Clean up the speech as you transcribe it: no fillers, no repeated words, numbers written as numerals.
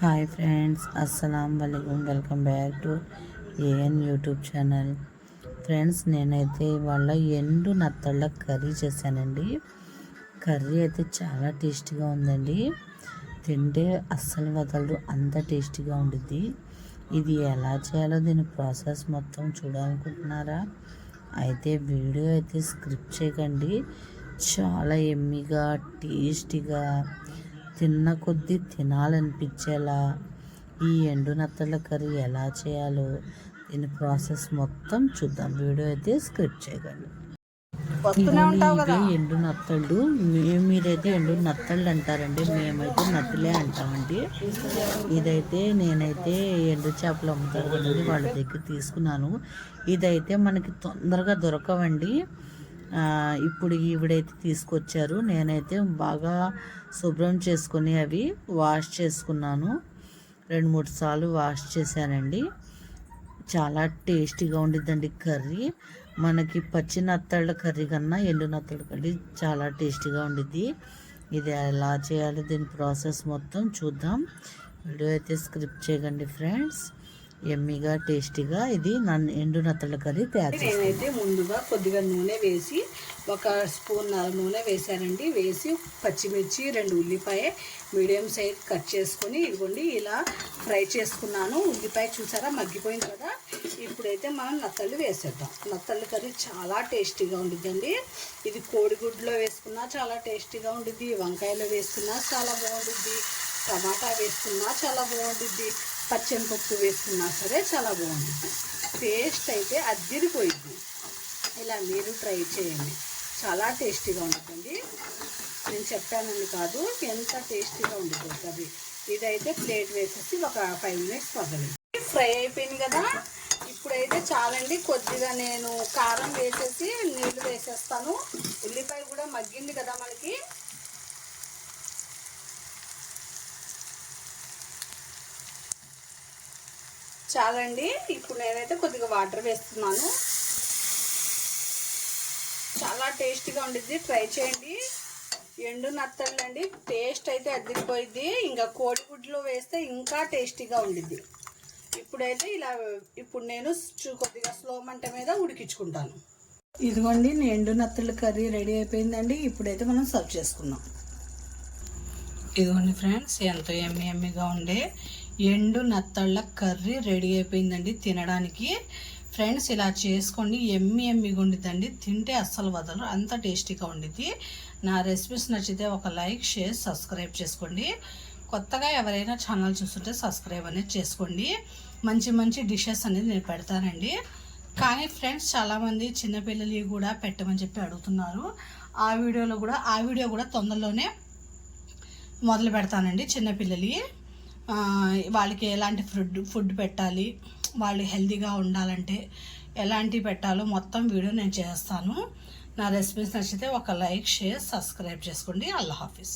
Hi friends, అస్సలం వాలేకుమ్. Welcome back to AN YouTube channel. Friends, నేనైతే ఇవాళ ఎండు నత్తళ్ళ కర్రీ చేశానండి. కర్రీ అయితే చాలా టేస్టీగా ఉందండి. తింటే అస్సలు వదలరు, అంత టేస్టీగా ఉండిద్ది. ఇది ఎలా చేయాలో దీని ప్రాసెస్ మొత్తం చూడాలనుకుంటున్నారా? అయితే వీడియో అయితే స్క్రిప్ట్ చేయకండి. చాలా ఎమ్మీగా, టేస్టీగా, తిన్న కొద్దీ తినాలనిపించేలా ఈ ఎండు నత్తల కర్రీ ఎలా చేయాలో దీని ప్రాసెస్ మొత్తం చూద్దాం. వీడియో అయితే స్క్రిప్ట్ చేయకండి. ఇవే ఎండు నత్తళ్ళు. మీరైతే ఎండు నత్తళ్ళు అంటారండి, మేమైతే నత్తలే అంటామండి. ఇదైతే నేనైతే ఎండు చేపలు అమ్ముతారు కదండి, వాళ్ళ దగ్గర తీసుకున్నాను. ఇదైతే మనకి తొందరగా దొరకవండి. ఇప్పుడు ఈవిడైతే తీసుకొచ్చారు. నేనైతే బాగా శుభ్రం చేసుకొని అవి వాష్ చేసుకున్నాను. 2-3 సార్లు వాష్ చేశానండి. చాలా టేస్టీగా ఉండిద్దండి కర్రీ. మనకి పచ్చి నత్తళ్ళ కర్రీ కన్నా ఎండు నత్తళ్ళ కర్రీ చాలా టేస్టీగా ఉండిద్ది. ఇది ఎలా చేయాలి దీని ప్రాసెస్ మొత్తం చూద్దాం. వీడియో అయితే స్క్రిప్ట్ చేయకండి ఫ్రెండ్స్. ఎమ్మీగా టేస్టీగా ఇది ఎండు నత్తళ్ళ కర్రీ తయారు చేస్తాను. నేనైతే ముందుగా కొద్దిగా నూనె వేసి 1 స్పూన్ నూనె వేసానండి. వేసి పచ్చిమిర్చి, 2 ఉల్లిపాయ మీడియం సైజ్ కట్ చేసుకొని ఇదిగోండి ఇలా ఫ్రై చేసుకున్నాను. ఉల్లిపాయ చూసారా మగ్గిపోయింది కదా. ఇప్పుడైతే మనం నత్తళ్ళు వేసేద్దాం. నత్తళ్ళ కర్రీ చాలా టేస్టీగా ఉండిద్దండి. ఇది కోడిగుడ్లో వేసుకున్నా చాలా టేస్టీగా ఉండిద్ది, వంకాయలో వేసుకున్నా చాలా బాగుండిద్ది, టమాటా వేసుకున్నా చాలా బాగుండిద్ది, పచ్చెనపప్పు వేసుకున్నా సరే చాలా బాగుంటుంది. టేస్ట్ అయితే అద్దిరిపోయింది. ఇలా మీరు ట్రై చేయండి, చాలా టేస్టీగా ఉంటుంది. నేను చెప్పానని కాదు, ఎంత టేస్టీగా ఉంటుంది కర్రీ. ఇదైతే ప్లేట్ వేసేసి ఒక 5 మినిట్స్ పగలండి. ఫ్రై అయిపోయింది కదా. ఇప్పుడైతే చాలండి. కొద్దిగా నేను కారం వేసేసి నీళ్ళు వేసేస్తాను. ఉల్లిపాయ కూడా మగ్గింది కదా మనకి. చాలండి. ఇప్పుడు నేనైతే కొద్దిగా వాటర్ వేస్తున్నాను. చాలా టేస్టీగా ఉండిద్ది, ట్రై చేయండి. ఎండు నత్తళ్ళు అండి, టేస్ట్ అయితే అద్దిరిపోయిద్ది. ఇంకా కోడిగుడ్లో వేస్తే ఇంకా టేస్టీగా ఉండిద్ది. ఇప్పుడైతే ఇప్పుడు నేను కొద్దిగా స్లో మంట మీద ఉడికించుకుంటాను. ఇదిగోండి, ఎండు నత్తళ్ళ కర్రీ రెడీ అయిపోయిందండి. ఇప్పుడైతే మనం సర్వ్ చేసుకుందాం. ఇదిగోండి ఫ్రెండ్స్, ఎంతో ఎమ్మీగా ఉండే ఎండు నత్తళ్ళ కర్రీ రెడీ అయిపోయిందండి తినడానికి. ఫ్రెండ్స్, ఇలా చేసుకోండి, ఎమ్మీగా ఉండిద్దండి. తింటే అస్సలు వదలరు, అంత టేస్టీగా ఉండిద్ది. నా రెసిపీస్ నచ్చితే ఒక లైక్, షేర్, సబ్స్క్రైబ్ చేసుకోండి. కొత్తగా ఎవరైనా ఛానల్ చూస్తుంటే సబ్స్క్రైబ్ అనేది చేసుకోండి. మంచి మంచి డిషెస్ అనేది నేను పెడతానండి. కానీ ఫ్రెండ్స్, చాలామంది చిన్నపిల్లలు కూడా పెట్టమని చెప్పి అడుగుతున్నారు. ఆ వీడియో కూడా తొందరలోనే మొదలు పెడతానండి. చిన్నపిల్లలు వాళ్ళకి ఎలాంటి ఫుడ్ పెట్టాలి, వాళ్ళు హెల్తీగా ఉండాలంటే ఎలాంటివి పెట్టాలో మొత్తం వీడియో నేను చేస్తాను. నా రెసిపీస్ నచ్చితే ఒక లైక్, షేర్, సబ్స్క్రైబ్ చేసుకోండి. అల్లా హాఫీజ్.